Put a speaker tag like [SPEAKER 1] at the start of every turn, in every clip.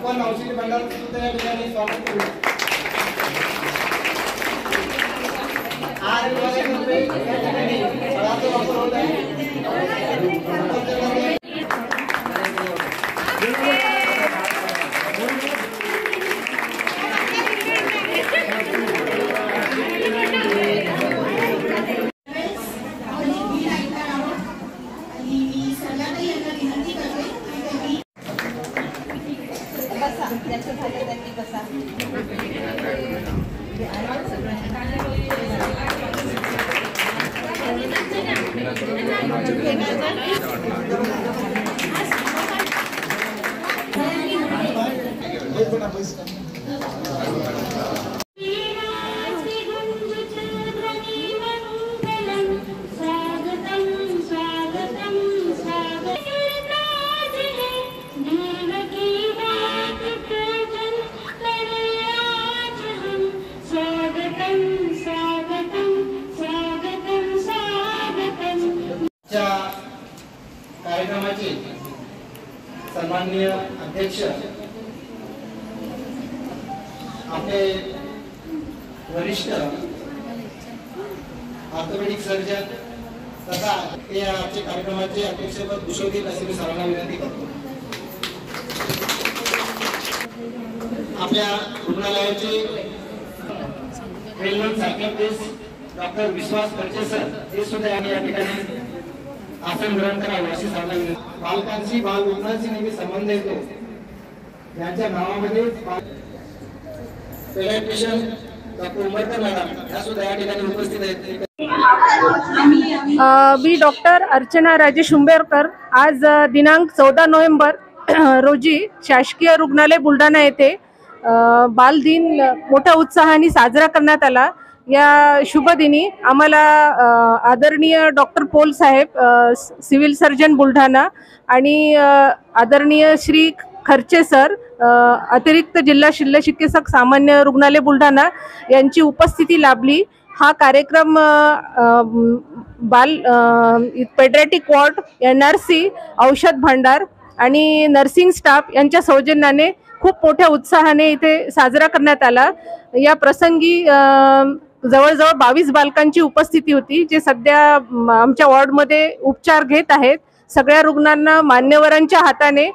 [SPEAKER 1] आपण औषधी भांडार सुद्धा या ठिकाणी स्वागत करू। आज विभागातर्फे या ठिकाणी फळाचा वापर होत आहे। कार्यक्रमाचे सन्माननीय अध्यक्ष आपले वरिष्ठ ऑर्थोपेडिक सर्जन तथा या कार्यक्रमाचे अध्यक्षपद भूषवतील असे मी सर्वांना विनंती करतो। आपल्या रुग्णालयाचे वेल सायकियाट्रिस्ट डॉक्टर विश्वास खर्चे सर हे सुद्धा या ठिकाणी आसन ग्रहण करावे अशी सर्वांना विनंती। बालकांशी बाल रुग्णांशी नेहमी संबंध येतो, यांच्या नावामध्ये पेडियाट्रिशियन डॉक्टर उमरकर मॅडम या सुद्धा या ठिकाणी उपस्थित आहेत।
[SPEAKER 2] मी डॉक्टर अर्चना राजेश उंबेरकर आज दिनांक 14 नोव्हेंबर रोजी शासकीय रुग्णालय बुलढाणा येथे बाल दिन मोठ्या उत्साहाने साजरा करण्यात आला। या शुभ दिनी आम्हाला आदरणीय डॉक्टर पोल साहेब सिव्हिल सर्जन बुलढाणा आणि आदरणीय श्री खर्चे सर अतिरिक्त जिल्हा शल्य चिकित्सक सामान्य रुग्णालय बुलढाणा यांची उपस्थिती लाभली। हा कार्यक्रम बाल पेडियाट्रिक वॉर्ड NRC औषध भांडार आणि नर्सिंग स्टाफ यांच्या सौजन्याने खूप मोठ्या उत्साहाने इथे साजरा करण्यात आला। या प्रसंगी जवळजवळ 22 बालकांची उपस्थिती होती, जे सध्या आमच्या वॉर्डमध्ये उपचार घेत आहेत। सगळ्या रुग्णांना मान्यवरांच्या हाताने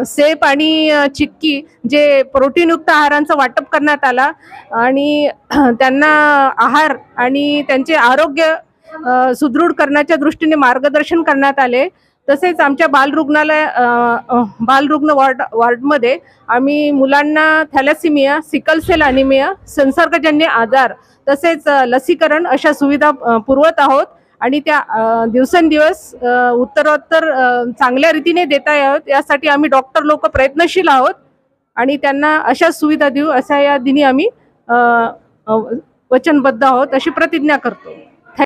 [SPEAKER 2] सेप आणि चिक्की जे प्रोटीनयुक्त आहारांचं वाटप करण्यात आला आणि त्यांना आहार आणि त्यांचे आरोग्य सुदृढ करण्याच्या दृष्टीने मार्गदर्शन करण्यात आले। तसेच आमच्या बालरुग्ण वॉर्डमध्ये आम्ही मुलांना थॅलेसिमिया, सिकल सेल अॅनिमिया, संसर्गजन्य आजार तसेच लसीकरण अशा सुविधा पुरवत आहोत आणि त्या दिवसेंदिवस उत्तरोत्तर चांगल्या रीतीने देता याव्यात यासाठी आम्ही डॉक्टर लोक प्रयत्नशील आहोत आणि त्यांना अशा सुविधा देऊ अशा या दिनी आम्ही वचनबद्ध आहोत अशी प्रतिज्ञा करतो।